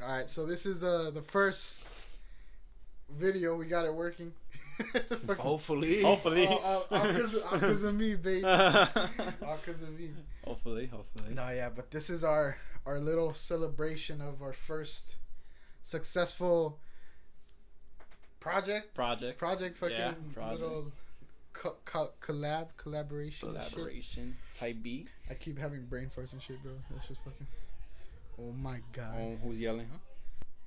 Alright, so this is the first video. We got it working. Hopefully. All because of me, baby. All because of me. Hopefully. No, yeah, but this is our little celebration of our first successful project. Fucking little collaboration shit. Type B. I keep having brain farts and shit, bro. That's just fucking. Oh my god. Oh, who's yelling? Huh?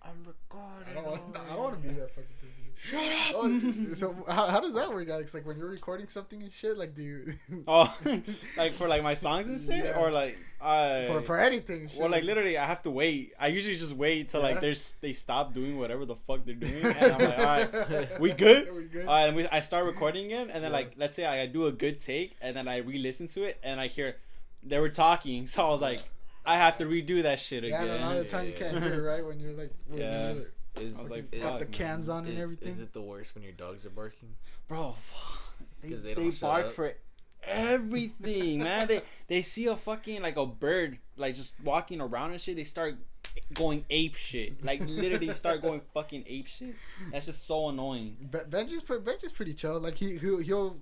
I'm recording. I don't want to be that fucking thing. Shut up. Oh, so how does that work, Alex? Like when you're recording something and shit, like do you? Like for like my songs and shit, yeah. Or like for anything. Shit. Well, like literally, I have to wait. I usually just wait till like they stop doing whatever the fuck they're doing, and I'm like, all right, we good. And I start recording it, and then like let's say I do a good take, and then I re-listen to it, and I hear they were talking, so I was like, I have to redo that shit again. Yeah, all the time you can't hear right when you're like. I was like, got the cans on and everything. Is it the worst when your dogs are barking? Bro, they bark for everything, man. They see a fucking like a bird like just walking around and shit. They start going ape shit. Like literally start going fucking ape shit. That's just so annoying. Benji's pretty chill. Like he'll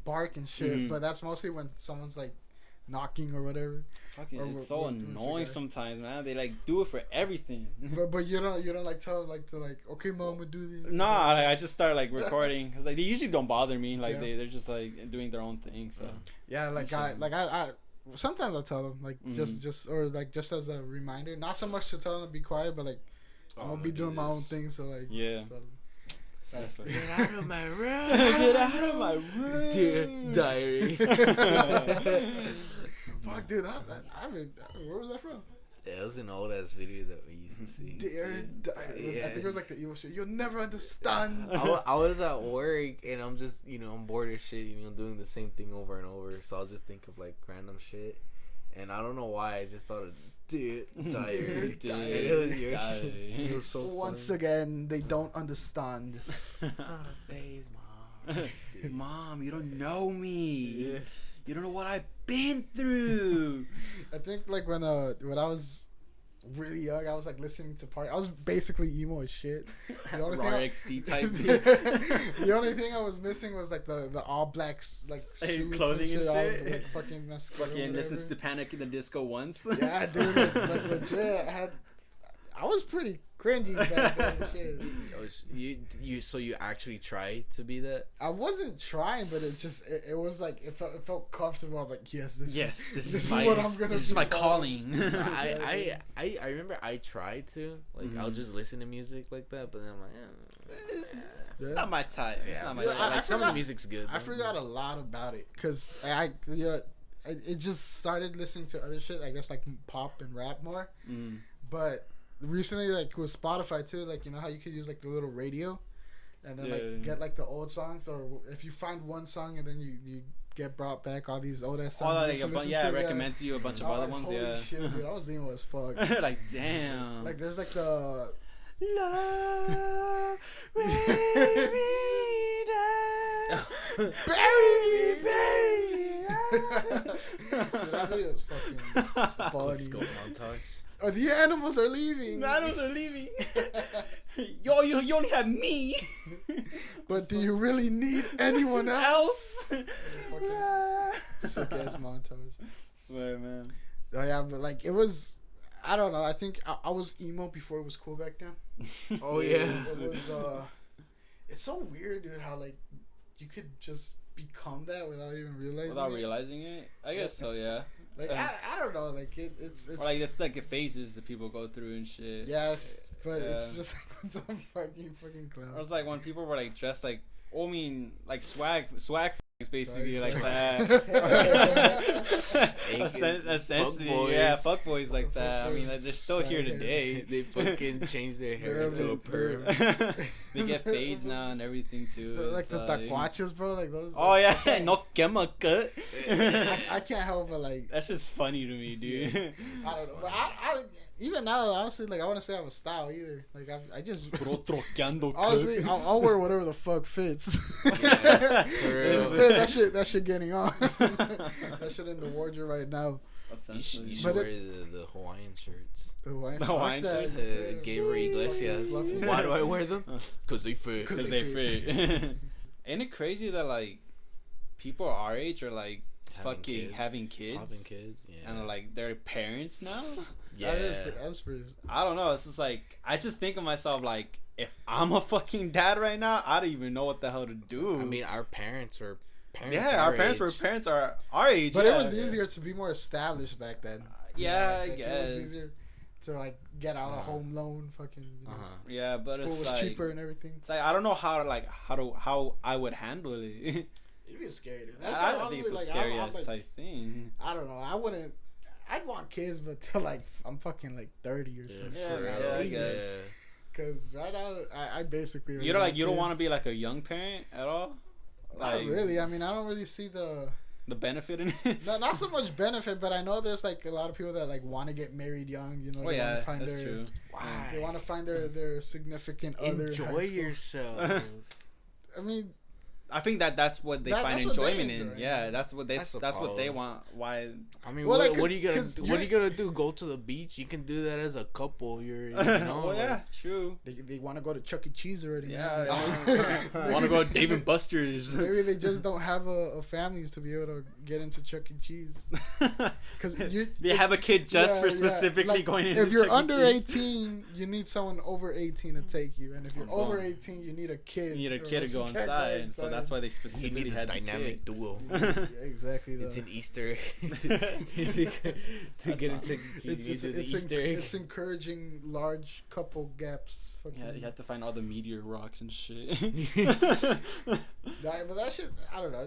bark and shit, but that's mostly when someone's like knocking or whatever. Fucking, it's so annoying sometimes, man. They like do it for everything. but you don't like tell like to like, okay, mom, we'll do this. Nah, I just start like recording because like they usually don't bother me. Like they're just like doing their own thing. So yeah, like I sometimes I'll tell them like just as a reminder, not so much to tell them to be quiet, but like I'm gonna be doing my own thing. So like yeah. Get out of my room! Get out of my room! Dear diary. Fuck, dude, where was that from? Yeah, it was an old ass video that we used to see. Dear diary. I think it was like the evil shit. You'll never understand. I was at work and I'm just, I'm bored as shit, doing the same thing over and over. So I'll just think of like random shit. And I don't know why, I just thought of Dear diary. It was your shit. It was so Once again, they don't understand. It's not a phase, Mom. Mom, you don't know me. Yeah. You don't know what I've been through. I think like when I was really young, I was like listening to I was basically emo as shit. The only XD type. The only thing I was missing was like the all black like suits clothing and shit. I was, like, fucking listens to Panic in the Disco once. Yeah, dude. Like legit, I was pretty cringy back then and shit. So you actually tried to be that? I wasn't trying, but it was like it felt comfortable. I'm like, this is what I'm gonna do. This is my calling. I remember I tried to I'll just listen to music like that, but then I'm like, it's not my type. It's not my type. Like some of the music's good. I forgot a lot about it because I just started listening to other shit. I guess like pop and rap more, but. Recently, like with Spotify too, like how you could use like the little radio, and then get like the old songs, or if you find one song and then you get brought back all these old ass songs. I recommend to you a bunch of other ones. Holy shit, dude, I was emo as fuck. Like damn. Like there's like the love bury me down, bury me. That video is fucking funny. Scope montage. Oh, the animals are leaving. The animals are leaving. Yo, you only have me. But do you really need anyone else? Sick ass montage. Swear, man. Oh yeah, but like it was. I don't know. I think I was emo before it was cool back then. Oh yeah. It was. It's so weird, dude. How like you could just become that without even realizing. it. I guess so. Yeah. Like I don't know, like it's or like it's like the phases that people go through and shit. Yeah, but it's just like what the fucking clown. Or it's like when people were like dressed like, like swag basically like that. Essentially, fuckboys like that. I mean, like, they're still here today. They fucking change their hair into a perm. They get fades now and everything too. Like the tacuachos, bro. Like those. Oh yeah, no quema cut. I can't help but like. That's just funny to me, dude. I don't know, but I even now, honestly, like I want to say I have a style either. Like I just. Honestly, I'll wear whatever the fuck fits. Yeah, that shit getting on. That shit in the wardrobe right now. You should wear the Hawaiian shirts. The Hawaiian shirts? Gabriel Iglesias. Why do I wear them? Because they fit. Because they fit. Ain't it crazy that like people our age are like having kids, yeah. And like they're parents now? Yeah, that's pretty. I don't know. It's just like I just think of myself like if I'm a fucking dad right now, I don't even know what the hell to do. I mean, our parents were parents. Yeah, our parents are our age. But it was easier to be more established back then. Yeah, like, I guess it was easier to like get out a home loan, fucking. You know, yeah, but school it's was like, cheaper and everything. It's like I don't know how I would handle it. It'd be scary, dude. I don't think it's a scary ass type thing. I don't know. I wouldn't. I'd want kids, but till like I'm fucking like 30 or something. Yeah. Because right now, I basically. You don't want to be like a young parent at all. Not really. I mean, I don't really see the benefit in it. No, not so much benefit, but I know there's like a lot of people that like want to get married young. You know, they want to find that's true. They want to find their significant other. Enjoy yourselves. I mean, I think that's what they find enjoyment in. Yeah, that's what they want. Why? I mean, what are you gonna do? Go to the beach? You can do that as a couple. You know. Well, yeah, true. They want to go to Chuck E. Cheese already. Yeah. Want to go to Dave and Buster's? Maybe they just don't have a families to be able to get into Chuck E. Cheese. Because they have a kid just for specifically like, going into. If you're Chuck under E. Cheese. 18, you need someone over 18 to take you, and if you're over 18, you need a kid. You need a kid to go inside. So that's why they specifically had a dynamic duo. Yeah, exactly. It's an Easter to get a Chuck E. Cheese. It's encouraging large couple gaps. Yeah, you have to find all the meteor rocks and shit. But that shit, I don't know.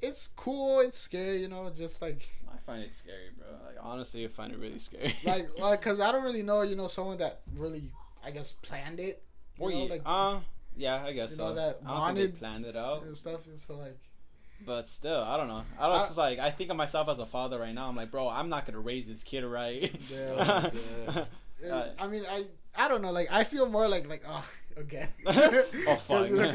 It's cool. It's scary, you know. Just like I find it scary, bro. Like honestly, I find it really scary. like, cause I don't really know, you know, someone that really, I guess, planned it. Yeah, I guess so. That I don't think they planned it out and stuff. So like, but still, I don't know. Just like I think of myself as a father right now. I'm like, bro, I'm not gonna raise this kid right. Yeah. I mean, I don't know. Like, I feel more like again. Oh fuck. You know,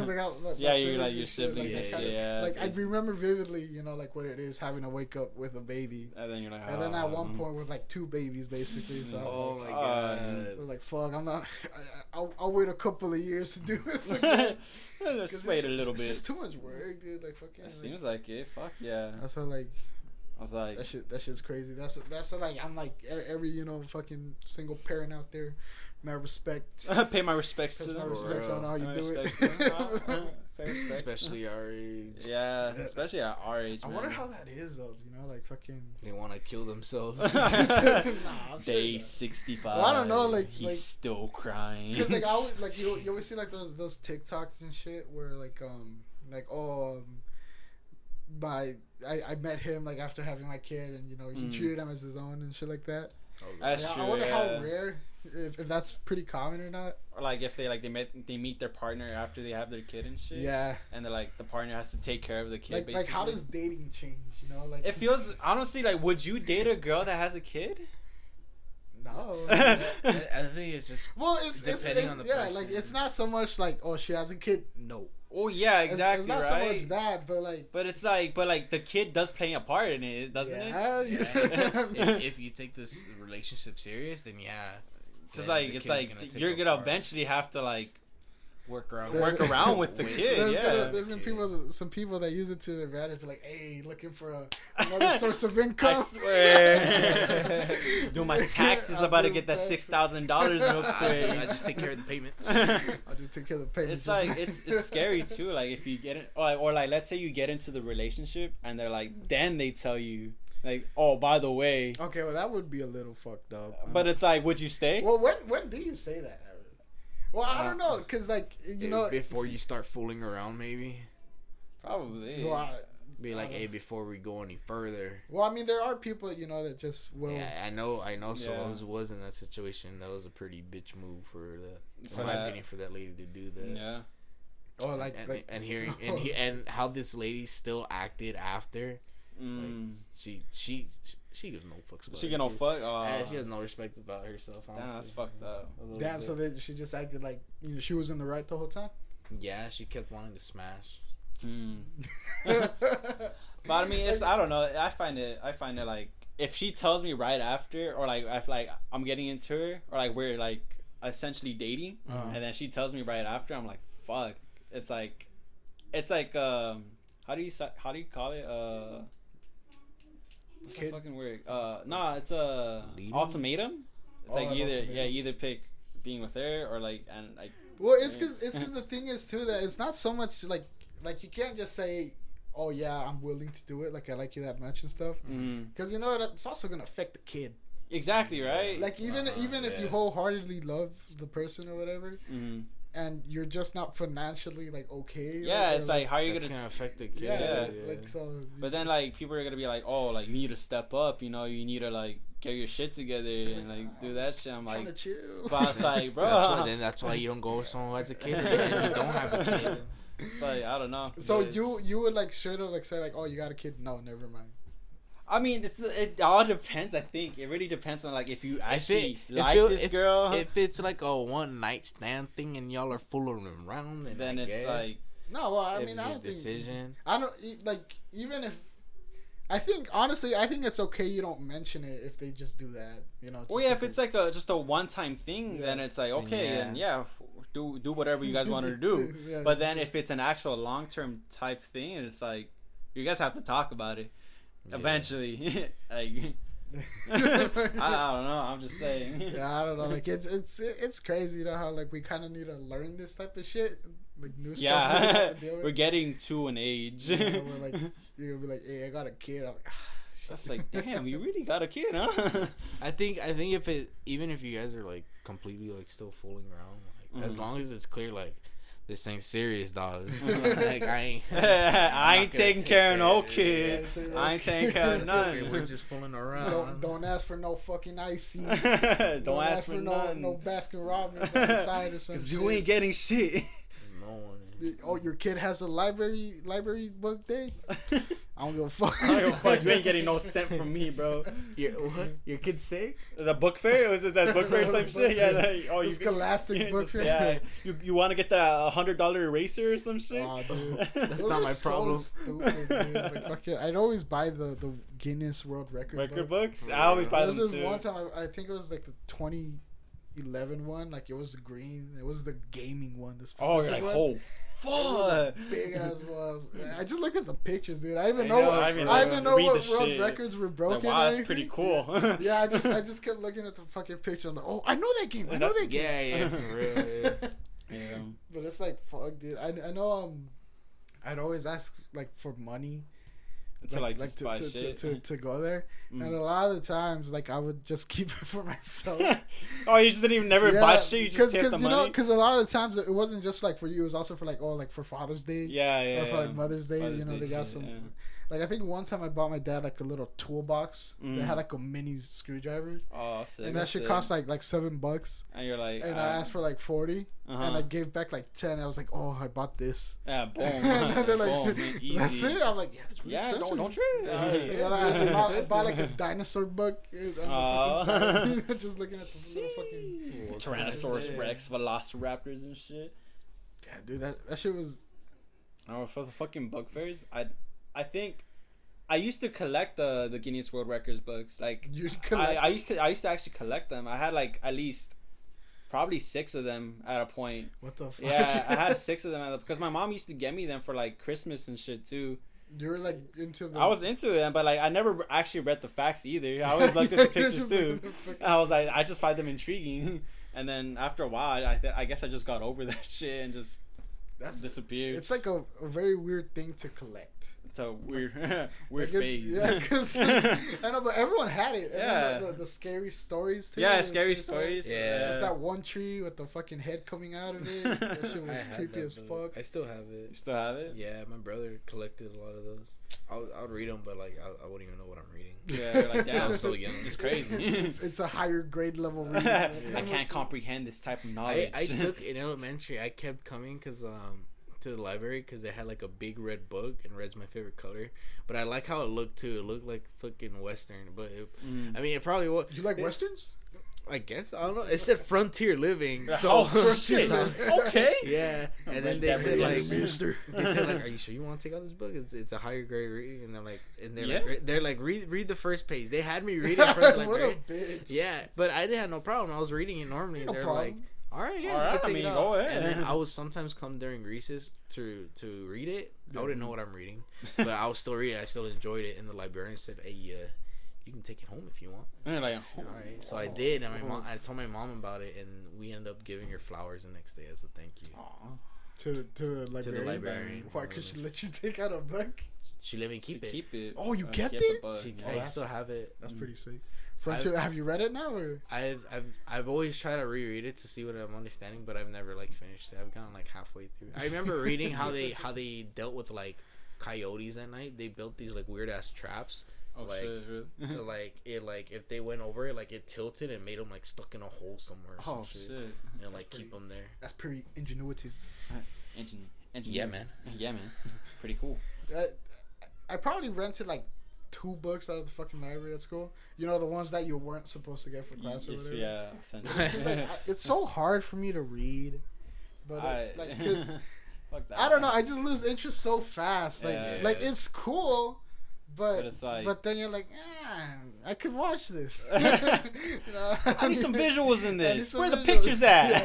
you're like your siblings and shit. Yeah. Like I remember vividly, you know, like what it is having to wake up with a baby. And then you're like, and then at one point with like 2 babies basically. So I was my god. I was like, fuck, I'm not. I'll wait a couple of years to do this again. Just wait a little bit. It's just too much work, dude. Like fucking. It seems like it. Fuck yeah. That's how like. I was like, that shit's crazy. That's like I'm like every fucking single parent out there. My respect. Pay my respects to them. My respects on how you do it. Fair respect. Especially our age. Yeah, especially at our age. I wonder how that is though. You know, like fucking. They want to kill themselves. Day 65. Well, I don't know. Like he's still crying. Because like I always like you always see like those TikToks and shit where I met him like after having my kid and you know he treated him as his own and shit like that. That's true. I wonder how rare, if that's pretty common or not. Or like if they meet their partner after they have their kid and shit. Yeah. And they're like the partner has to take care of the kid. Like how does dating change? You know, like it feels honestly like would you date a girl that has a kid? No. I think it's just it's depending on the person. like it's not so much like she has a kid. No. Oh yeah, exactly. It's not right? so much that, but it's like the kid does play a part in it, doesn't it? Yeah. if you take this relationship serious, then yeah. Because it's like you're gonna eventually have to like work around with the kid. There's some people that use it to their advantage, like, hey, looking for another source of income. I swear. Do my taxes, about to get that $6,000 real quick. I just take care of the payments. I'll just take care of the payments. It's like it's scary too. Like if you get it, or like let's say you get into the relationship and they're like, then they tell you. Like, oh, by the way. Okay, well, that would be a little fucked up. But it's like, would you stay? Well, when do you say that? Well, I don't know, because, like, you know... Before you start fooling around, maybe? Probably. Well, be like, hey, before we go any further. Well, I mean, there are people, you know, that just will... Yeah, I know someone was in that situation. That was a pretty bitch move in my opinion, for that lady to do that. Yeah. Oh, like... And hearing... And how this lady still acted after... Like, she gives no fucks about she get no fuck. She has no respect about herself. Honestly. Damn, that's fucked up. Damn, so she just acted like she was in the right the whole time. Yeah, she kept wanting to smash. But I mean, I don't know. I find it like if she tells me right after, or like if like I'm getting into her, or like we're like essentially dating, and then she tells me right after, I'm like, fuck. It's like how do you call it? What's the fucking word? Nah, it's a ultimatum. It's like either pick being with her or like and like. Well, it's because the thing is too that it's not so much like you can't just say, oh yeah, I'm willing to do it, like I like you that much and stuff, because you know it's also gonna affect the kid. Exactly, right. Like even if you wholeheartedly love the person or whatever, and you're just not financially like okay. Yeah, it's like how are you gonna affect the kid? Yeah. Like so. But then like people are gonna be like, oh, like you need to step up. You know, you need to like get your shit together and like do that shit. I'm like, chill. But it's like, bro. That's why you don't go with someone who has a kid and you don't have a kid. It's like I don't know. So you would like straight up like say like, oh, you got a kid? No, never mind. I mean, it all depends. I think it really depends on like if you actually this girl. If it's like a one night stand thing and y'all are fooling around, then it's like no. Well, I mean, I don't decision. I don't like even if. I think honestly, it's okay you don't mention it if they just do that. You know. Well, yeah, if it's like just a one-time thing, then it's like okay, and do whatever you guys want to do. But then if it's an actual long-term type thing, it's like you guys have to talk about it. Eventually, like I don't know. I'm just saying. Yeah, I don't know. Like it's crazy, you know how like we kind of need to learn this type of shit, like new stuff. Yeah, we're getting to an age. Yeah, we're like you're gonna be like, hey, I got a kid. I'm like, that's like, damn, you really got a kid, huh? I think if even if you guys are like completely like still fooling around, like as long as it's clear, like. This ain't serious, dog. Like I ain't taking care of no kid. I ain't taking care of nothing. We're just fooling around. Don't ask for no fucking icy. Don't ask for nothing. No Baskin Robbins on the side or something. Cause you ain't getting shit. No one. Oh, your kid has a library book day? I don't give a fuck. I don't give a fuck. You ain't getting no cent from me, bro. What? Your kid's sick? The book fair? Was it that book fair type shit? Yeah. The Scholastic book fair. Yeah. You want to get the $100 eraser or some shit? Oh, dude. That's not my problem. So stupid, dude. Like, fuck it. I'd always buy the Guinness World Record books. I always buy them too. There was this one time, I think it was like the 2011 one. Like it was the green. It was the gaming one. The specific you're like, one. oh, fuck. Big ass was. I just looked at the pictures, dude. I didn't know what world records were broken. Like, wow, that's pretty cool. Yeah, I just kept looking at the fucking picture. I'm like, oh, I know that game. I know that game. Yeah, for real. Yeah. But it's like, fuck, dude. I know. I'd always ask like for money. To go there, and a lot of the times, like I would just keep it for myself. Oh, you just didn't even buy shit. You just take the money. Because a lot of the times it wasn't just like for you; it was also for like for Father's Day. Yeah. Or for like Mother's Day. They got some. Yeah. Like I think one time I bought my dad like a little toolbox that had like a mini screwdriver. Oh, sick. And that shit cost like $7. And you're like, and I asked for like 40, and I gave back like 10. I was like, oh, I bought this. Yeah, boom. And they're like, boom, man, easy. That's it. I'm like, yeah, it's really expensive. don't trip. I bought like a dinosaur book. Just looking at the little fucking Tyrannosaurus Rex, Velociraptors and shit. Yeah, dude, that shit was. Oh, for the fucking book fairs, I think I used to collect the Guinness World Records books. Like I used to actually collect them. I had like at least probably 6 of them at a point. What the fuck? Yeah, I had 6 of them because my mom used to get me them for like Christmas and shit too. You were like into them. I was into it, but like I never actually read the facts either. I always looked at the pictures too. I was like, I just find them intriguing. And then after a while, I guess I just got over that shit and just disappeared. It's like a very weird thing to collect. It's a weird phase. Yeah, because I know, but everyone had it. Yeah, the scary stories too. Yeah, scary stories. Yeah, that one tree with the fucking head coming out of it. That shit was creepy as fuck. I still have it. You still have it? Yeah, my brother collected a lot of those. I would read them, but like I wouldn't even know what I'm reading. Yeah, you're like, damn, I'm so young. It's crazy. It's a higher grade level reading. I can't comprehend this type of knowledge. I took in elementary. I kept coming because to the library because they had like a big red book and red's my favorite color, but I like how it looked too. It looked like fucking Western, but I mean it probably was. You like Westerns? I guess I don't know. It said frontier living. So oh shit. Okay. Yeah, and then they said like, "Are you sure you want to take out this book? It's a higher grade reading." And they're like, read the first page. They had me reading from the library. What a bitch. Yeah, but I didn't have no problem. I was reading it normally. No they're problem. like, "All right, yeah, All right, I mean, go ahead." And then I would sometimes come during recess to read it. I wouldn't know what I'm reading, but I was still reading. I still enjoyed it. And the librarian said, "Hey, you can take it home if you want." And like, All right, so I did, and I told my mom about it, and we ended up giving her flowers the next day as a thank you. To the librarian. To the librarian. Why? Because she let you take out a book. She let me keep it. Oh, you kept the it? book, I still have it. That's pretty sick. Frontier, have you read it now? Or? I've always tried to reread it to see what I'm understanding, but I've never like finished it. I've gone like halfway through. I remember reading how they dealt with like coyotes at night. They built these like weird ass traps. Oh like, shit! Really? like if they went over it, like it tilted and made them like stuck in a hole somewhere. Or some shit. And like keep them there. That's pretty ingenuitive. Yeah, man. Yeah, man. Pretty cool. I probably rented like 2 books out of the fucking library at school. You know, the ones that you weren't supposed to get for class or whatever. Yeah, like, it's so hard for me to read, but like, 'cause, fuck that. I don't know. I just lose interest so fast. Like, Yeah. it's cool, but it's like, but then you're like, I could watch this. You know, I need some visuals in this. Where the visuals. pictures at?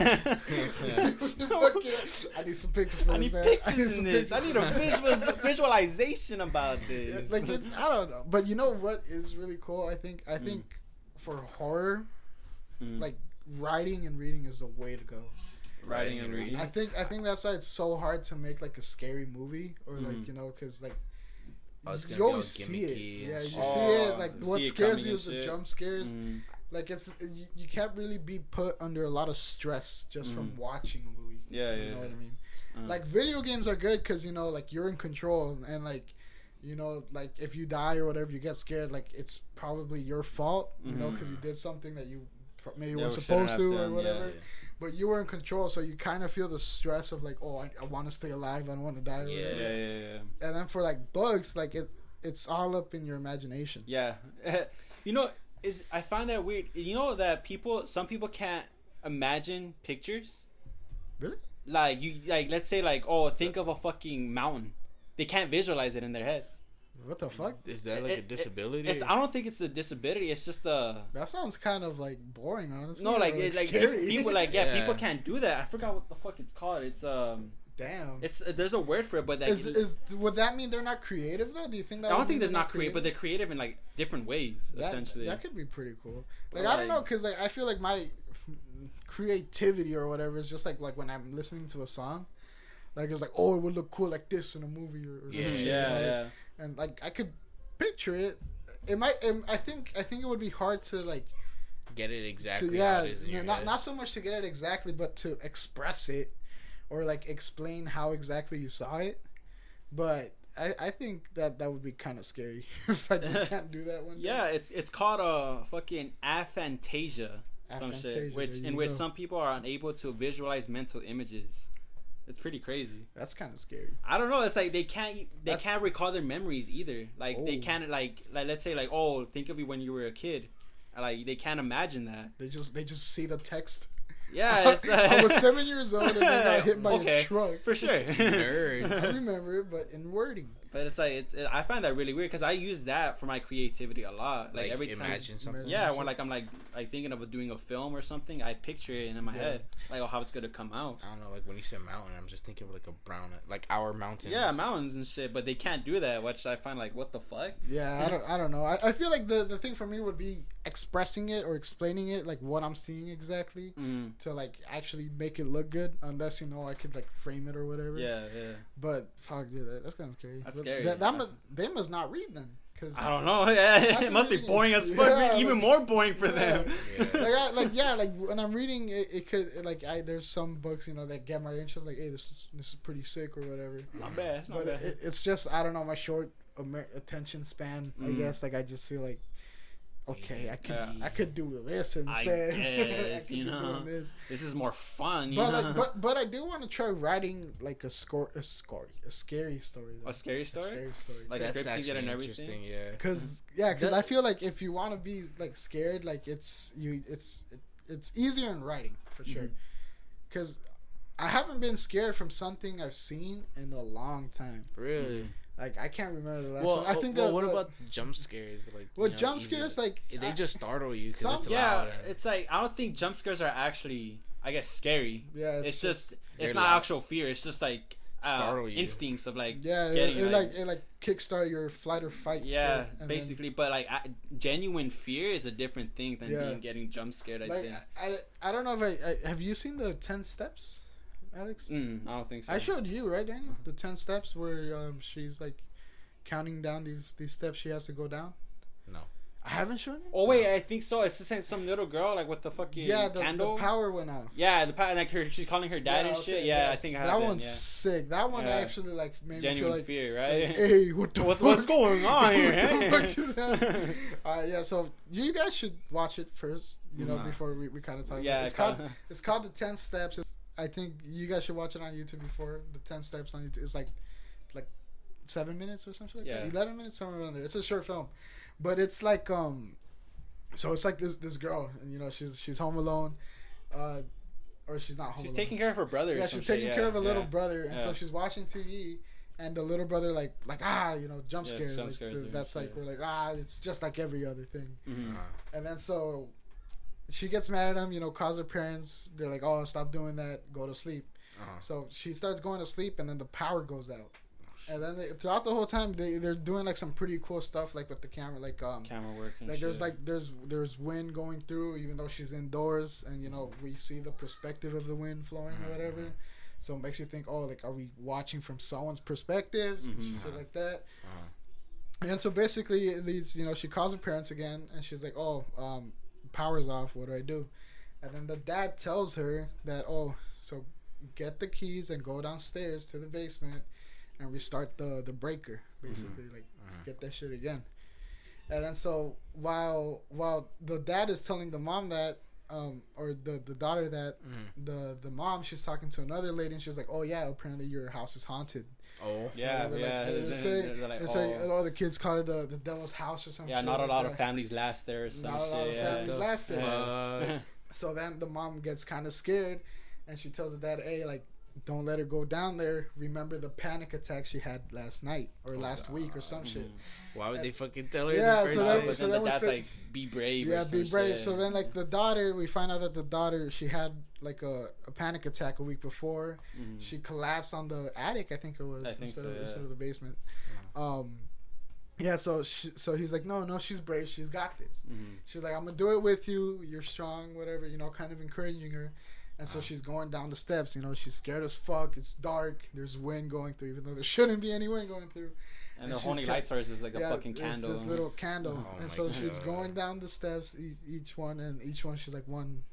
I need some pictures. For I need this, man. pictures in this. I need a visualization about this. Like I don't know, but you know what is really cool? I think for horror, like writing and reading is the way to go. Writing and reading. I think that's why it's so hard to make like a scary movie or like because like you always see it. Yeah, you see it. Like what scares you is the jump scares. Like it's you can't really be put under a lot of stress just from watching a movie. Yeah, you know what I mean. Like video games are good because like you're in control and like like if you die or whatever you get scared like it's probably your fault because you did something that you maybe weren't supposed to or whatever. Yeah. But you were in control, so you kind of feel the stress of like, oh, I want to stay alive, I don't want to die. Yeah. And then for like books, like it's all up in your imagination. Yeah, I find that weird. You know that some people can't imagine pictures. Really? Like let's say like, oh, think of a fucking mountain. They can't visualize it in their head. What the fuck? Is that like a disability? I don't think it's a disability. It's just a. That sounds kind of like boring, honestly. No, like scary. People people can't do that. I forgot what the fuck it's called. It's Damn. There's a word for it, but would that mean they're not creative though? Do you think that? I don't think they're not creative, but they're creative in like different ways. Essentially, that could be pretty cool. Like I don't know, cause like I feel like my creativity or whatever is just like when I'm listening to a song, like it's like it would look cool like this in a movie or something. Yeah. And like I could picture it. It might. I think it would be hard to like get it exactly. How it is in your head. Not so much to get it exactly, but to express it or like explain how exactly you saw it. But I think that would be kind of scary if I just can't do that one day. Yeah, it's called fucking aphantasia, some shit, which some people are unable to visualize mental images. It's pretty crazy. That's kind of scary. I don't know. It's like they can't recall their memories either. Like they can't like let's say like think of you when you were a kid. Like they can't imagine that. They just see the text. Yeah, it's, I was 7 years old and then got hit by a truck. For sure. Nerds. I remember it, but in wording. But it's like I find that really weird because I use that for my creativity a lot. Like every time, imagine something. Yeah, when I'm like thinking of doing a film or something, I picture it in my head, like how it's gonna come out. I don't know, like when you said mountain, I'm just thinking of like a brown, like our mountains. Yeah, mountains and shit, but they can't do that, which I find like what the fuck. Yeah, I don't know. I feel like the thing for me would be expressing it or explaining it, like what I'm seeing exactly, to like actually make it look good. Unless I could like frame it or whatever. Yeah. But fuck, dude, that's kind of scary. That's scary. They must not read then. Cause I don't know. It must be boring as fuck. Yeah, even more boring for them. Yeah. Like when I'm reading it could there's some books that get my interest. Like, hey, this is pretty sick or whatever. Not bad. But it's just I don't know, my short attention span. I guess like I just feel like okay, I could do this instead. I guess, you know, this is more fun. You but know? but I do want to try writing like a scary story. Though. A scary story? A scary story. Like scripting it and everything. Yeah. Because I feel like if you want to be like scared, like it's easier in writing for sure. Because I haven't been scared from something I've seen in a long time. Really? Like I can't remember the last one. I think what about jump scares? Like jump scares, like they just startle you. It's like I don't think jump scares are actually, I guess, scary. Yeah, it's just it's not actual fear. It's just like instincts of like it like kickstart your flight or fight. Yeah, basically. But like genuine fear is a different thing than getting jump scared. I think. I don't know if I have you seen the 10 steps? Alex? I don't think so. I showed you, right, Daniel? The 10 steps where she's like counting down these steps she has to go down. No, I haven't shown you. Oh wait, I think so. It's the same some little girl like with the fucking candle. The power went off. Yeah, the power, like she's calling her dad and shit. Yeah, yes. I think that one's sick. That one actually like made genuine me feel like fear, right? Like, hey, what's going on here? All right, yeah. So you guys should watch it first, before we kind of talk. Yeah, it's called the 10 Steps. I think you guys should watch it on YouTube before. The 10 Steps on YouTube. It's like 7 minutes or something like that. 11 minutes, somewhere around there. It's a short film, but it's like so it's like this girl, and she's home alone, or she's not home. She's alone. taking care of her brother. Yeah, she's taking care of a little brother, and so she's watching TV, and the little brother jump scares. That's like we're like it's just like every other thing, and then so. She gets mad at him, calls her parents. They're like, oh, stop doing that. Go to sleep. So she starts going to sleep, and then the power goes out. And then throughout the whole time, they're doing like some pretty cool stuff, like with the camera, like camera work. And like shit. there's wind going through, even though she's indoors, and we see the perspective of the wind flowing or whatever. So it makes you think, oh, like are we watching from someone's perspectives and shit like that. And so basically, it leads, she calls her parents again, and she's like, oh, power's off, what do I do? And then the dad tells her that, so get the keys and go downstairs to the basement and restart the breaker, basically, to get that shit again. And then so while the dad is telling the mom that, or the daughter that, the mom, she's talking to another lady, and she's like, oh yeah, apparently your house is haunted. Oh yeah, They say the kids call it the devil's house or something. Yeah, not a lot of families last there or some shit. Not a lot of families last there. So then the mom gets kind of scared, and she tells the dad, hey, like, don't let her go down there. Remember the panic attack she had last night or last week or some shit. Why would they fucking tell her? Yeah, so then the dad's like, be brave. Yeah, be brave. Shit. So then, like, the daughter, we find out that the daughter, she had like a panic attack a week before. She collapsed on the attic, I think it was, instead of the basement. Yeah, so he's like, no, she's brave. She's got this. She's like, I'm gonna do it with you. You're strong, whatever. Kind of encouraging her. And so she's going down the steps. She's scared as fuck. It's dark. There's wind going through, even though there shouldn't be any wind going through. And the only light source is like a fucking candle. This little candle. And so she's going down the steps, each one she's like one,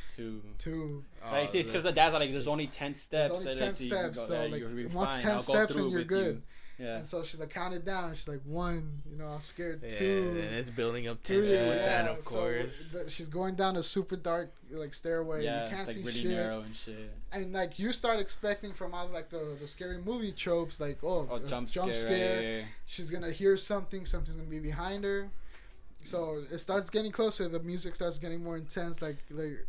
two. Like it's because the dad's like, there's only 10 steps. There's only 10 steps. So like, once 10 steps and you're good. Yeah. And so she's like, count it down. She's like, 1, I'm scared. 2. And it's building up tension with that, of course. So she's going down a super dark like stairway. Yeah, you can't it's see really shit. Narrow and shit. And like you start expecting from all like the scary movie tropes, like jump scare. Yeah. She's gonna hear something's gonna be behind her. So it starts getting closer. The music starts getting more intense, making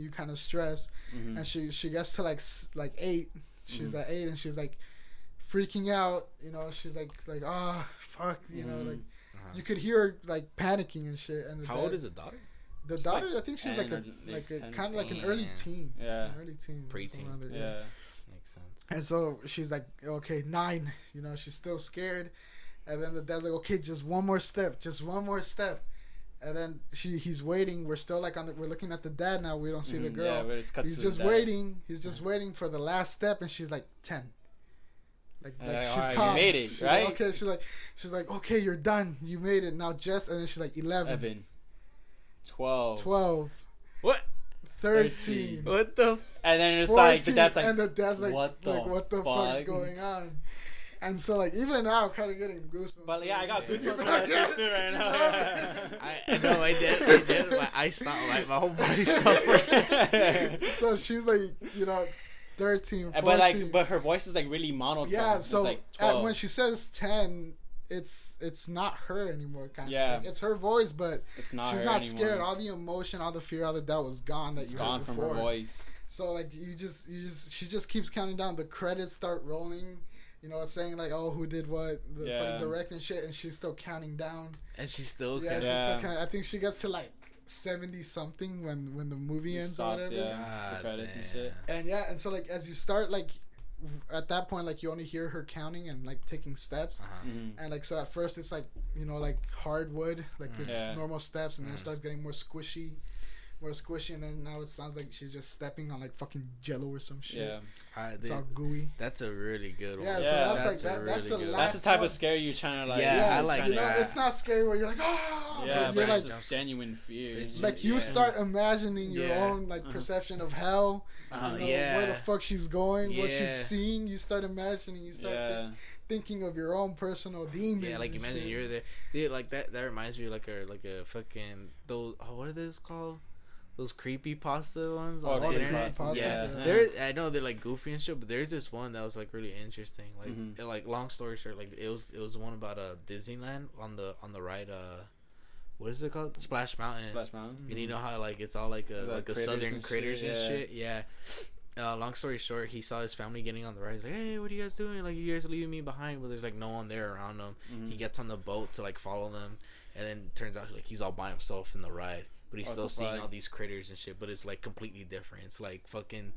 you kind of stressed. And she gets to like 8. She's at 8, and she's like freaking out. She's like fuck. Like you could hear her like panicking and shit. And how old is the daughter? The daughter, I think she's like kind of like an early teen. Yeah, early teen, preteen. Yeah, makes sense. And so she's like, okay, 9. She's still scared. And then the dad's like, okay, just one more step. And then he's waiting. We're still like we're looking at the dad now. We don't see the girl. Yeah, but it's cut he's just waiting. He's just waiting for the last step, and she's like 10. Like she's calm. You made it, right? Okay, she's like, okay, you're done. You made it. Now and then she's like 11. 12. What? 13. What the? And then it's 14, like the dad's like, and the dad's like, what the fuck's going on? And so like even now, I'm kind of getting goosebumps. But yeah, I got goosebumps for that shit too right now. I know I did. I stopped. Like my whole body stopped for a second. So she's like, 13, 14. But her voice is like really monotone. Yeah, so it's like 12. when she says 10, it's not her anymore. Kind Yeah. of. Like, it's her voice, but it's not. she's her not anymore. scared. All the emotion, all the fear, all the doubt was gone. It's gone from her voice. So like she just keeps counting down. The credits start rolling. It's saying like, oh, who did what, the fucking directing shit, and she's still counting down. And she's still she's still counting. I think she gets to like 70 something when the movie ends or whatever. The credits and shit. And so like as you start like at that point like you only hear her counting and like taking steps, and like so at first it's like like hardwood, like it's normal steps, and then it starts getting more squishy, and then now it sounds like she's just stepping on like fucking jello or some shit. It's all gooey. That's a really good one. So that's the type of scare you're trying to like. I like that. It's not scary where you're like, but you're it's like just genuine fear. Like you start imagining your own like perception of hell. Where the fuck she's going, what she's seeing. You start imagining. You start thinking of your own personal demons. Yeah, like imagine you're there. Dude, like that reminds me of like a fucking those. What are those called? Those creepypasta ones on the internet. I know they're like goofy and shit, but there's this one that was like really interesting. Like, like long story short, like it was one about Disneyland on the ride. What is it called? Splash Mountain. And you know how like it's all like a southern critters and shit. Yeah. Long story short, he saw his family getting on the ride. He's like, "Hey, what are you guys doing? Like, you guys are leaving me behind." But there's like no one there around him. He gets on the boat to like follow them, and then turns out like he's all by himself in the ride. But he's still seeing all these critters and shit, but it's like completely different. It's like fucking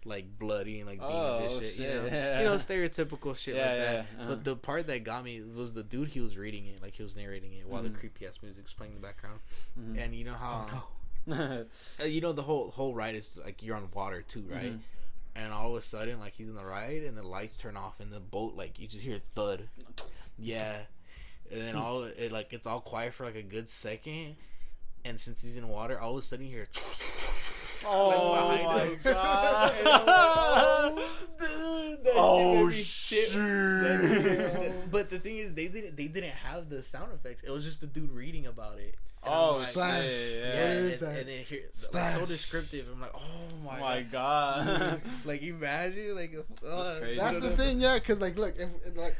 like bloody and like demons and shit. Stereotypical shit like that. But the part that got me was the dude, he was reading it, like he was narrating it while the creepy ass music was playing in the background. And you know how the whole ride is like you're on water too, right? And all of a sudden like he's in the ride and the lights turn off and the boat, like you just hear thud. Yeah. And then it's all quiet for like a good second. And since he's in water, all of a sudden you hear. Oh my god! Dude, shit! But the thing is, they didn't have the sound effects. It was just the dude reading about it. And splash! And then here, like so descriptive. I'm like, oh my god! Like imagine, like that's the thing, because like look,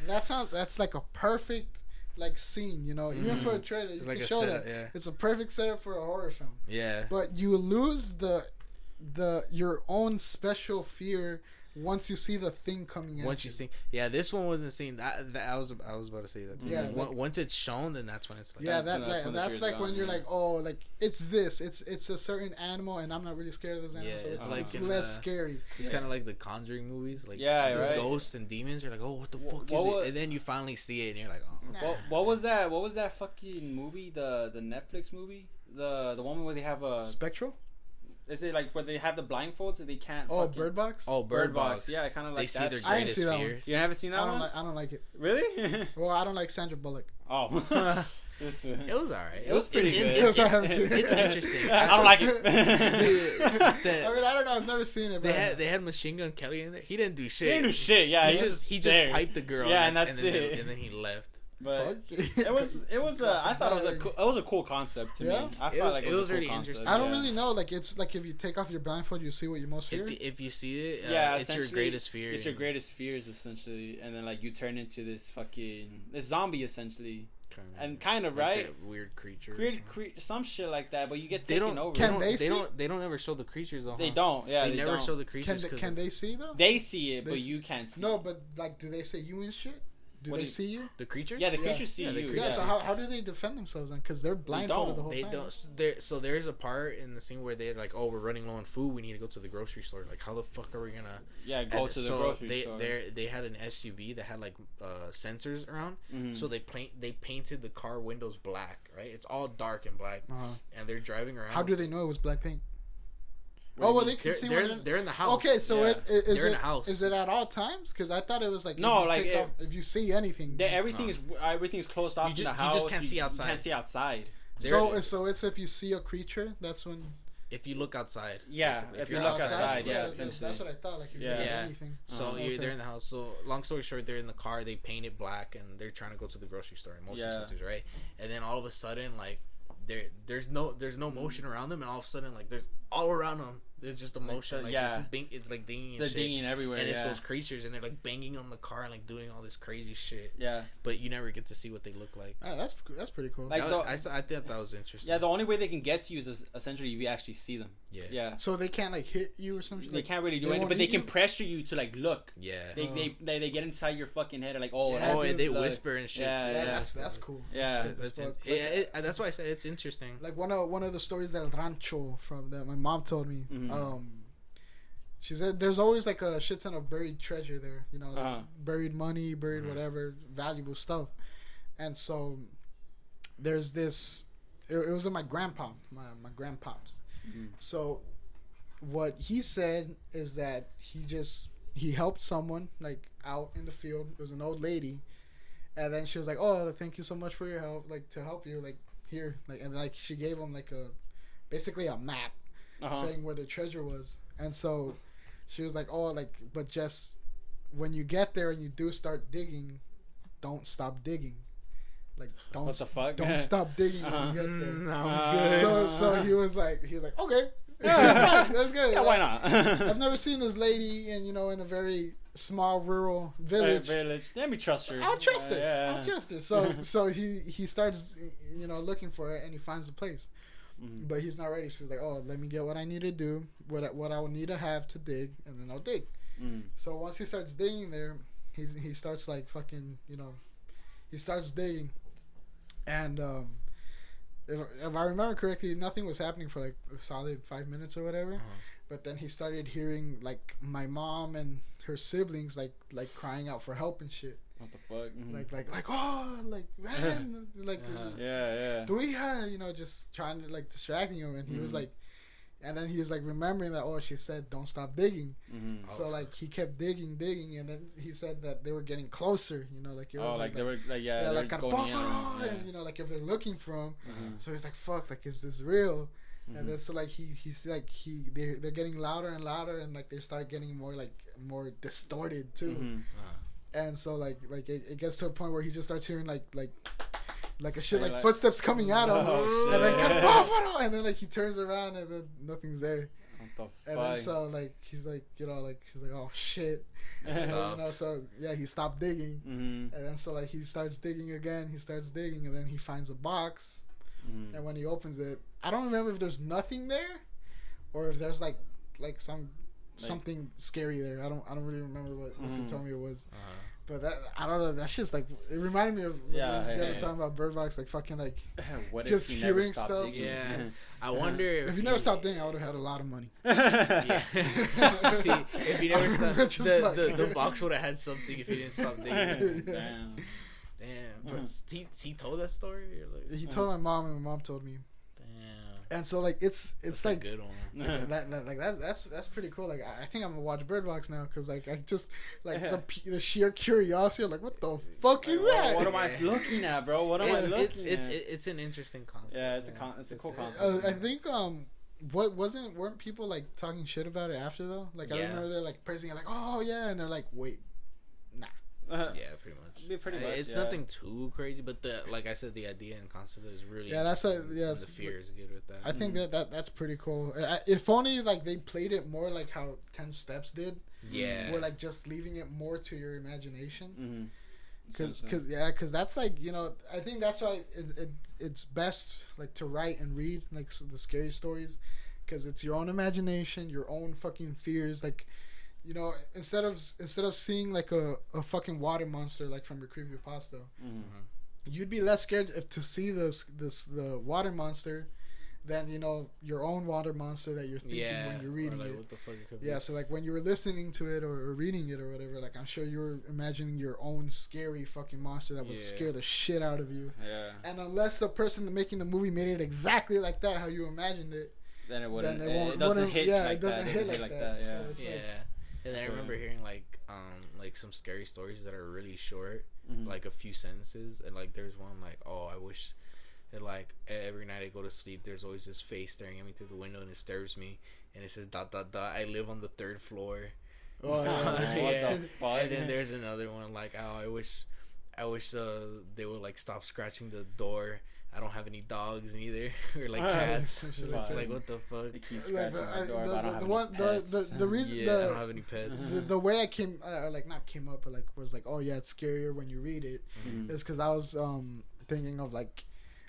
that's like a perfect. Like scene, even for a trailer, you can show that. It's a perfect setup for a horror film. Yeah. But you lose your own special fear once you see the thing coming in. Once you see, this one wasn't seen. I was about to say that too. Yeah. Once it's shown, then that's when it's like. Yeah, that's like when you're like, oh, like it's this. It's a certain animal, and I'm not really scared of this animal. So it's like it's less scary. It's kind of like the Conjuring movies, like right. Ghosts and demons. You're like, oh, what the fuck is it? And then you finally see it, and you're like, oh. What was that? What was that fucking movie? The Netflix movie? The one where they have a Spectral? Is it like where they have the blindfolds and they can't? Oh, Bird Box. Oh, Bird Box. Yeah, kind of like they that. See their greatest fear. You haven't seen that one? I don't like it. Really? Well, I don't like Sandra Bullock. Oh. It was alright. It was pretty good. It's interesting. I don't like it. I mean, I don't know. I've never seen it. They had Machine Gun Kelly in there. He didn't do shit. He didn't do shit. Yeah, he just piped the girl. Yeah, and that's it. And then he left. But it was I thought it was a cool concept to me. I thought like it was really interesting. I don't really know. Like it's like if you take off your blindfold, you see what you most fear. If you see it, it's your greatest fear. It's your greatest fears essentially, and then like you turn into this zombie essentially. Kind of right. That weird creature. Some shit like that, but you get taken over. They don't ever show the creatures though. They don't. Yeah, they never show the creatures. Can they see though? They see it, but you can't see. No, but like, do they say you and shit? Do they see you? The creatures? Yeah, the creatures see you. Yeah, so how do they defend themselves then? Because they're blindfolded the whole time. They don't. So there's a part in the scene where they're like, "Oh, we're running low on food. We need to go to the grocery store." Like, how the fuck are we gonna? Yeah, go to the grocery store. They had an SUV that had like sensors around, so they painted the car windows black. Right, it's all dark and black, and they're driving around. How do they know it was black paint? Well, they can see they're in the house. Okay, so they're in the house. Is it at all times? Because I thought it was like if you see anything, everything is closed off in the house. You just can't see outside. You can't see outside. So it's if you see a creature, that's when. if you look outside. Yeah, basically. if you look outside, yeah, essentially. That's what I thought. Like, if anything. So they're in the house. So long story short, they're in the car. They paint it black, and they're trying to go to the grocery store. In motion sensors, right? And then all of a sudden, like, there's no motion around them, and all of a sudden, like, there's all around them. There's just a motion, like it's like dinging. They're dinging everywhere, and it's those creatures, and they're like banging on the car and like doing all this crazy shit. Yeah, but you never get to see what they look like. That's pretty cool. Like I thought that was interesting. Yeah, the only way they can get to you is essentially if you actually see them. Yeah. So they can't like hit you or something. They can't really do anything, but they can pressure you to like look. Yeah. They get inside your fucking head and like they whisper and shit. Yeah, that's cool. Yeah, that's why I said it's interesting. Like one of the stories del rancho from that my mom told me. She said there's always like a shit ton of buried treasure there, you know, like buried money, buried whatever, valuable stuff. And so there's this, it was in my grandpa, my grandpops. So what he said is that he helped someone like out in the field. It was an old lady. And then she was like, oh, thank you so much for your help, like to help you, like here. Like, and like she gave him like basically a map saying where the treasure was. And so she was like, oh, like, but just when you get there and you do start digging, don't stop digging. Like, don't, what the fuck? Don't stop digging when you get there. So he was like, okay, yeah, that's good. Yeah, why not? I've never seen this lady in a very small rural village. Let me trust her. I'll trust her. Yeah. I'll trust her. So he starts, looking for her, and he finds the place. But he's not ready. So he's like, oh, let me get what I need to do, what I will need to have to dig, and then I'll dig. So once he starts digging there, he starts like fucking, he starts digging. And if I remember correctly, nothing was happening for like a solid 5 minutes or whatever. But then he started hearing like my mom and her siblings like crying out for help and shit. What the fuck? Like oh, like man, like do we have just trying to like distracting him, and he was like, and then he was like remembering that she said don't stop digging, so like he kept digging, and then he said that they were getting closer, like it was like they were like and like if they're looking for him, so he's like fuck, like is this real? And then so like he's like they're getting louder and louder, and like they start getting more distorted too. And so like it gets to a point where he just starts hearing like a shit like footsteps coming at him, and then and then like he turns around and then nothing's there. What the fuck? And then so like he's like she's like oh shit, so yeah, he stopped digging, and then so like he starts digging again. He starts digging, and then he finds a box, and when he opens it, I don't remember if there's nothing there, or if there's like something scary there. I don't really remember what they told me it was. But that, I don't know, that shit's like, it reminded me of when you guys were talking about Bird Box, like fucking like what just if hearing stuff. Yeah. I wonder if you never stopped digging, I would have had a lot of money. if you never stopped, the box would have had something if you didn't stop digging. Damn. But he told that story? Or like, he told my mom, and my mom told me. And so like it's that's like a good one. like that's pretty cool. Like I think I'm gonna watch Bird Box now, because like I just like the sheer curiosity of like what the fuck is that? What am I looking at, bro? What am I looking at? It's an interesting concept. Yeah, it's a cool concept. I think weren't people like talking shit about it after though? Like I remember they're like praising it, like oh yeah, and they're like wait, nah. Yeah, pretty much. It's nothing too crazy, but like I said, the idea and concept is really the fear is good with that. I think that's pretty cool. If only like they played it more like how 10 Steps did. Yeah. Or like just leaving it more to your imagination. Because that's like I think that's why it's best like to write and read like the scary stories, because it's your own imagination, your own fucking fears, like. Instead of seeing like a fucking water monster like from your creepypasta, you'd be less scared to see the water monster than your own water monster that you're thinking when you're reading it. What the fuck it could be. So like when you were listening to it or reading it or whatever, like I'm sure you were imagining your own scary fucking monster that would scare the shit out of you. Yeah. And unless the person making the movie made it exactly like that, how you imagined it, then it wouldn't. It doesn't hit like that. It doesn't hit like that. Yeah. And then I remember hearing like some scary stories that are really short, like a few sentences, and like there's one like, oh, I wish And like every night I go to sleep, there's always this face staring at me through the window and it disturbs me. And it says ... I live on the 3rd floor. Oh yeah. What the fuck? And then there's another one like, oh, I wish they would like stop scratching the door. I don't have any dogs either, or like cats. It's like, what the fuck? They keep scratching my door, but I don't have any pets. The reason, I don't have any pets. The way I came, not came up, but like was like, oh yeah, it's scarier when you read it, is because I was thinking of like,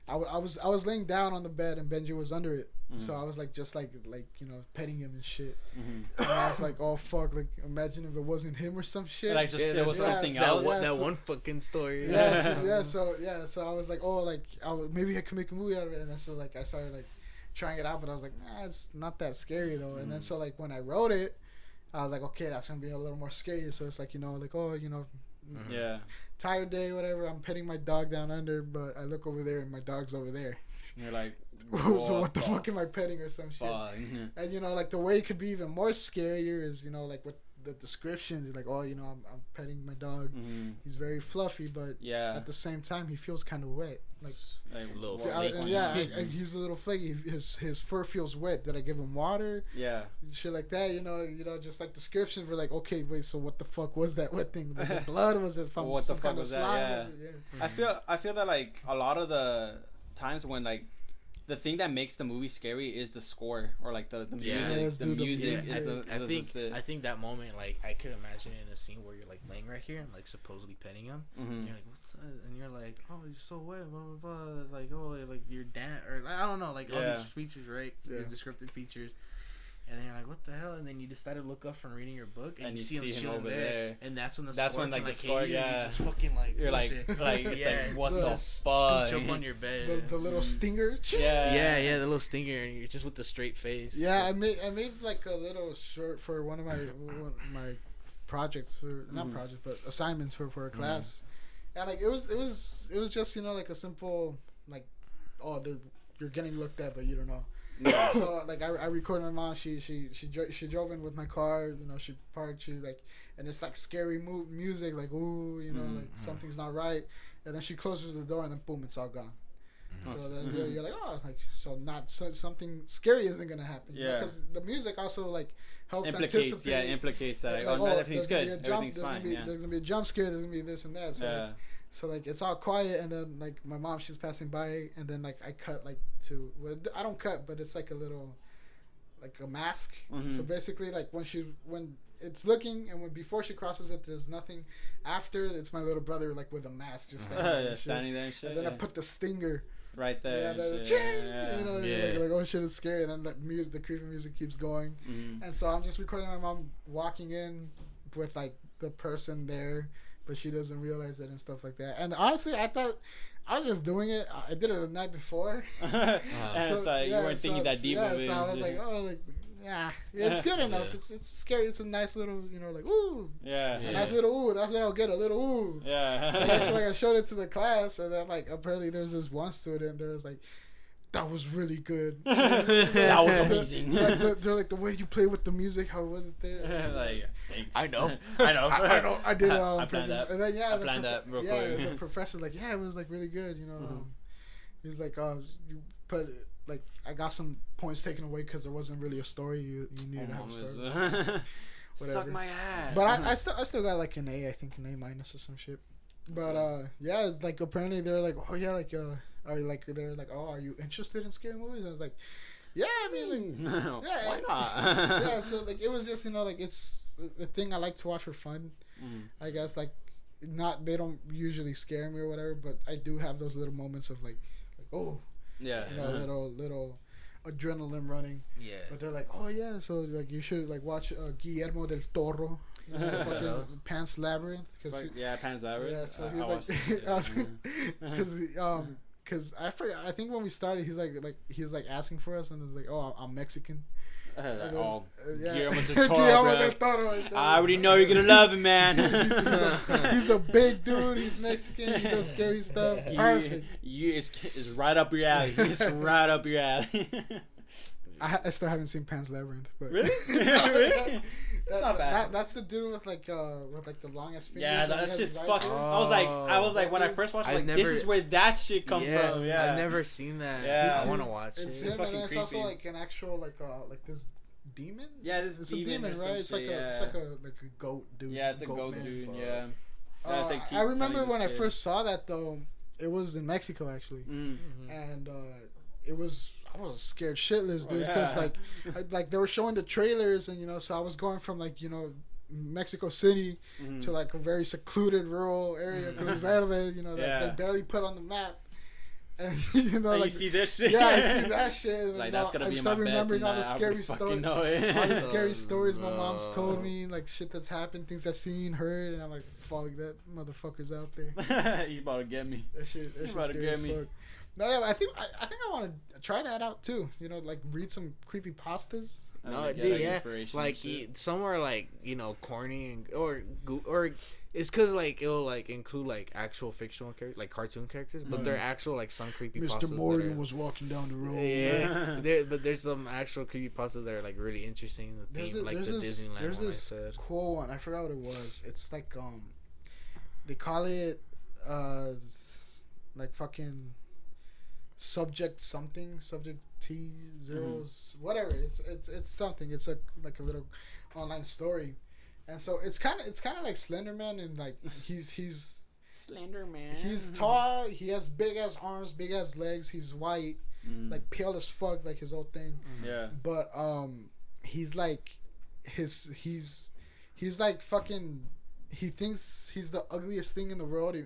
I was laying down on the bed and Benji was under it, so I was like just like petting him and shit, and I was like, oh fuck, like imagine if it wasn't him or some shit. Like just it was something else. That one fucking story. So I was like, oh, like maybe I could make a movie out of it, and then so like I started like trying it out, but I was like, nah, it's not that scary though. And then so like when I wrote it, I was like, okay, that's gonna be a little more scary. So it's like like, oh, yeah, tired day, whatever. I'm petting my dog down under, but I look over there and my dog's over there. And you're like, so what the fuck am I petting or some shit? And like the way it could be even more scarier is like with the descriptions, like, oh, I'm petting my dog. He's very fluffy, but at the same time he feels kind of wet, like a little flaky. He's a little flaky. His fur feels wet. Did I give him water? Shit like that. Just like descriptions were like, okay, wait, so what the fuck was that wet thing? Was it blood? Was it from what the some fuck kind was of that? slime? I feel that like a lot of the times when like the thing that makes the movie scary is the score or like the music. The music is I think that moment, like I could imagine it in a scene where you're like laying right here and like supposedly petting him, and you're like, what's that? And you're like, oh, he's so wet, blah blah blah. Like, oh, like you're damp, or I don't know, like all these features, right? These descriptive features. And then you're like, what the hell? And then you decided to look up from reading your book, and you see him over there. And that's when the score like can, the score, you just fucking like, you're like it's like, what the fuck? Scooch up on your bed. The little stinger. Yeah, the little stinger, and you're just with the straight face. Yeah, I made like a little short for one of my projects, or not projects, but assignments for a class, and like it was just like a simple like, oh, you're getting looked at, but you don't know. So like I recorded my mom. She drove in with my car. She parked. She like, and it's like scary music. Like, ooh, like something's not right. And then she closes the door, and then boom, it's all gone. So then you're like, oh, like something scary isn't gonna happen. Because the music also like helps anticipate. Implicates that. Like, no, everything's good. Everything's fine. There's gonna be a jump scare. There's gonna be this and that. So so like it's all quiet, and then like my mom, she's passing by, and then like I cut like to, well, I don't cut, but it's like a little, like a mask. So basically like when it's looking, and before she crosses it, there's nothing. After, it's my little brother like with a mask just standing there and shit. And then I put the stinger right there. Like, oh shit, it's scary. And then the creepy music keeps going, and so I'm just recording my mom walking in with like the person there, but she doesn't realize it and stuff like that. And honestly, I thought I was just doing it. I did it the night before. And so, it's like you weren't thinking that deep of it. So I was like, oh, like, yeah, it's good enough. It's scary. It's a nice little, like, ooh. A nice little ooh. That's what I'll get, a little ooh. And so like I showed it to the class, and then like apparently there's this one student. There was like, that was really good. That was amazing. They're like, the way you play with the music, how was it there? Like, thanks. I know. I did it on I planned that. And then I planned that real quick. The professor's like, yeah, it was like really good. He's like, you put like I got some points taken away because there wasn't really a story. You needed to have a story. Suck my ass. But I still got like an A. I think an A- or some shit. But like apparently they're like, oh yeah, like are you like, they're like, oh, are you interested in scary movies? And I was like, yeah, I mean, like, yeah, why not? Yeah, so like it was just like it's the thing I like to watch for fun. I guess like they don't usually scare me or whatever, but I do have those little moments of like oh little adrenaline running. Yeah. But they're like, oh yeah, so like you should like watch Guillermo del Toro. Fucking Pan's Labyrinth. Pan's Labyrinth. Yeah, so he's like, because I think when we started, he's like asking for us, and it's like, oh, I'm Mexican. Guillermo del Toro, I already know you're gonna love him, man. he's a big dude. He's Mexican. He does scary stuff. Perfect. It's right up your alley. It's right up your alley. I still haven't seen Pan's Labyrinth, but really? It's not bad. That's the dude with the longest fingers. Yeah, that shit's fucking. I was like when I first watched it, this is where that shit come from. Yeah, I've never seen that. Yeah, I want to watch it. It's him, and it's also like an actual like this demon. Yeah, this it's demon, a demon, right? It's like a goat dude. Yeah, it's a goat dude. Yeah. I remember when I first saw that though. It was in Mexico actually, and I was scared shitless, dude, because like they were showing the trailers, and so I was going from Mexico City to like a very secluded rural area, that they barely put on the map. And you see this shit. Yeah, I see that shit. Like that's gonna be in my bed remembering tonight. all the scary stories. All the scary stories my mom's told me, like shit that's happened, things I've seen, heard, and I'm like, fuck, that motherfucker's out there. He's about to get me. He's about to get me. Fuck. No, yeah, I think I want to try that out too. Like read some creepypastas. No, dude, yeah, like somewhere like corny or it's because like it'll like include like actual fictional characters, like cartoon characters, but they're actual like some creepypastas. Mr. Morgan was walking down the road. Yeah, but there's some actual creepypastas that are like really interesting. The theme, like the Disneyland there's one this I said. cool one. I forgot what it was. It's like they call it like fucking subject T zeros, whatever. It's something. It's like a little online story, and so it's kind of like Slenderman, and like he's Slenderman. He's tall. He has big ass arms, big ass legs. He's white, like pale as fuck, like his old thing. Yeah. But he's like he's like fucking. He thinks he's the ugliest thing in the world.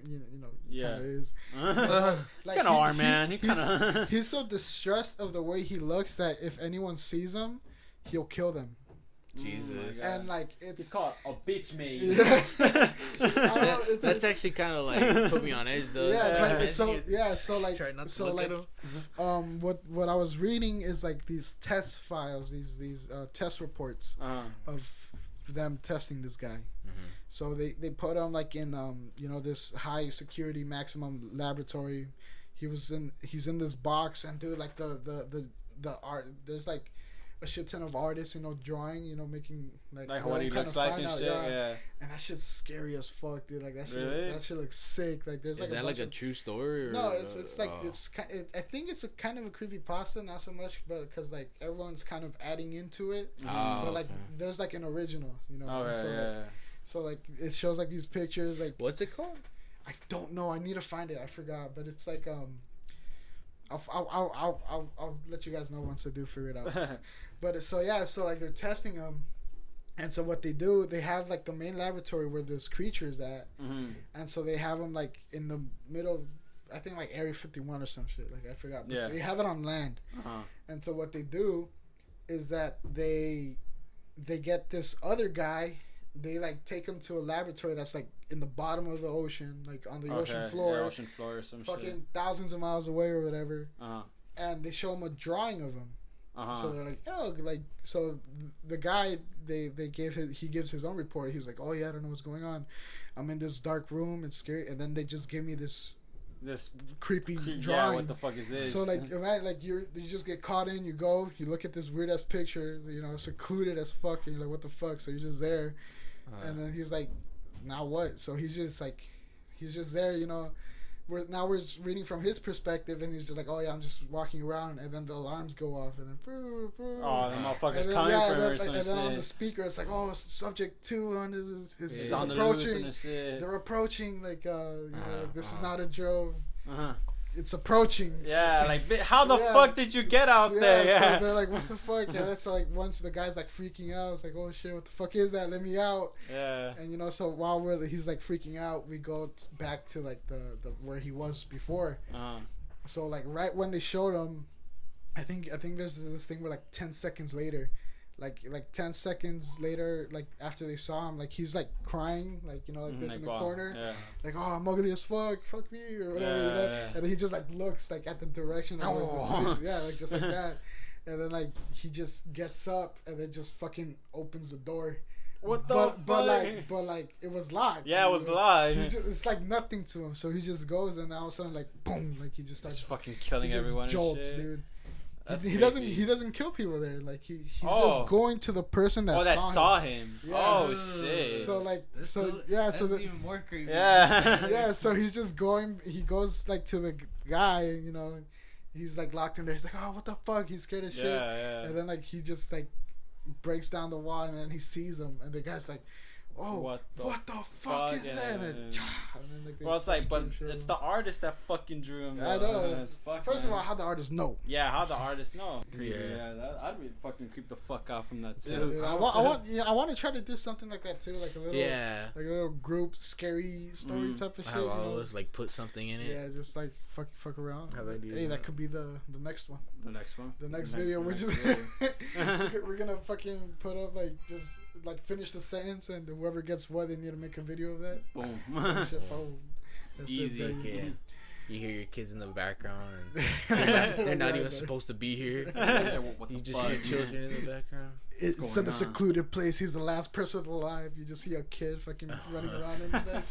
Yeah. Kind of is. Like, kind of are, man. He's so distressed of the way he looks that if anyone sees him, he'll kill them. Jesus. And like it's called a bitch maid. Yeah. That's actually kind of like put me on edge though. What I was reading is like these test files, these test reports of them testing this guy. So they put him like in this high security maximum laboratory. He's in this box, and dude, like the art, there's like a shit ton of artists drawing, making like what he looks like and shit. Yeah. And that shit's scary as fuck, dude. Like that shit really? that shit looks sick. Like there's like is that like a true story or no, it's like I think it's a kind of a creepypasta, not so much but because like everyone's kind of adding into it. But like there's like an original, so like it shows like these pictures, like what's it called? I don't know. I need to find it. I forgot, but it's like I'll let you guys know once I do figure it out. But so like they're testing them, and so what they do, they have like the main laboratory where this creature is at, and so they have them like in the middle. I think like Area 51 or some shit. Like I forgot. But they have it on land, and so what they do is that they get this other guy. They like take him to a laboratory that's like in the bottom of the ocean, like on the ocean floor. Yeah, ocean floor or some fucking shit. Thousands of miles away or whatever. And they show him a drawing of him. So they're like, oh, like so the guy he gives his own report. He's like, oh yeah, I don't know what's going on. I'm in this dark room. It's scary. And then they just give me this creepy drawing. Yeah, what the fuck is this? So like, you just get caught in. You go, you look at this weird ass picture. Secluded as fuck, and you're like, what the fuck? So you're just there. And then he's like, now what? So he's just there, We're reading from his perspective, and he's just like, oh yeah, I'm just walking around, and then the alarms go off, and then oh, the motherfucker's coming for her or some shit. And then on the speaker, it's like, oh, subject 2 is approaching. They're approaching, like, this is not a drove. It's approaching. Yeah, like how the fuck did you get out there? Yeah, so they're like, what the fuck? Yeah, that's like once the guy's like freaking out. It's like, oh shit, what the fuck is that? Let me out. Yeah. And so while he's like freaking out, we go back to like the where he was before. So like right when they showed him, I think there's this thing where like 10 seconds later. Like 10 seconds later, like after they saw him, like he's like crying, like like this in the corner, like, oh, I'm ugly as fuck me or whatever, and then he just like looks like at the direction of like just like that, and then like he just gets up and then just fucking opens the door. What the fuck? But like it was locked. Yeah, it was locked. It's like nothing to him, so he just goes, and all of a sudden like boom, like he just starts fucking killing everyone. Jolts, and shit. Dude. He doesn't kill people there. Like he's just going to the person that saw him. Yeah. Oh shit. So like that's even more creepy. Yeah. Yeah. So he's just going. He goes like to the guy. You know, he's like locked in there. He's like, oh, what the fuck? He's scared of shit. Yeah. And then like he just like breaks down the wall, and then he sees him, and the guy's like, oh, what the fuck is that? And then, like, well, it's like, but it's the artist that fucking drew him. I know. First of all, how the artist know? Yeah, how the artist know? Yeah, I'd be fucking creep the fuck out from that too. Yeah, I want to try to do something like that too, like a little group scary story type of shit. Have all of us like put something in it. Yeah, just like fuck around. Hey, that could be the next one. The next one. The next video, we're gonna fucking put up like just like finish the sentence, and whoever gets what, they need to make a video of that. Boom. Easy. Yeah. You hear your kids in the background, and they're not even supposed to be here. You just hear children in the background. It's in a secluded place. He's the last person alive. You just see a kid fucking running around in the back.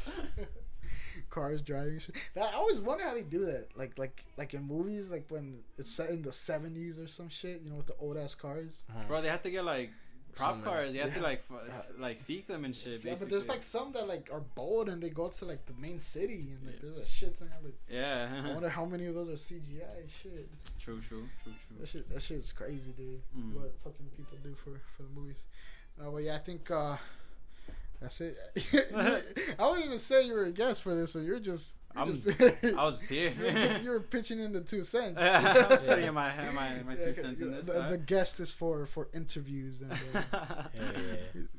Cars driving shit. I always wonder how they do that. Like in movies, like when it's set in the 70s or some shit, you know, with the old ass cars. Bro, they have to get like prop cars. You have to like seek them and shit. Yeah, but there's like some that like are bold and they go to like the main city and like there's a shit ton. Like, I wonder how many of those are CGI shit. True. That shit's crazy, dude. What fucking people do for the movies. But yeah, I think that's it. I wouldn't even say you were a guest for this, so I was here. You were pitching in the 2 cents. I was putting in my 2 cents in this. The guest is for interviews, and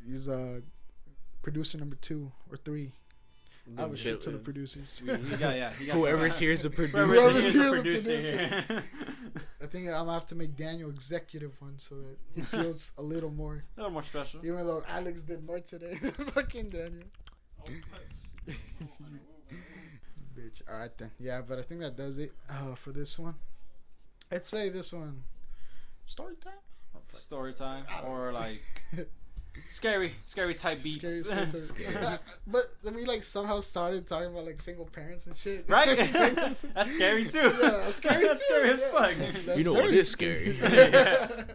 he's producer number 2 or 3. I have a shit ton of producers. Whoever's here is a producer. Whoever's here is a producer. I think I'm gonna have to make Daniel executive one so that he feels a little more special. Even though Alex did more today than fucking Daniel. Bitch. All right then. Yeah, but I think that does it for this one. I'd say this one. Story time, or like scary type beats. Scary. But we like somehow started talking about like single parents and shit. Right? That's scary too. Yeah, that's scary as fuck. You know what is scary?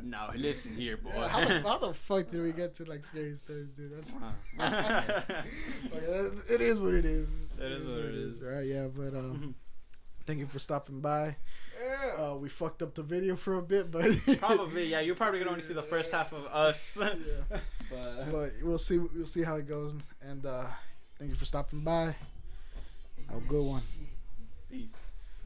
Now listen here, boy. Yeah, how the fuck did we get to like scary stories, dude? It is what it is. It is what it is. Right? Yeah, but thank you for stopping by. Yeah. We fucked up the video for a bit, but probably you're probably gonna only see the first half of us. Yeah. But we'll see how it goes, and thank you for stopping by. Have a good one. Peace.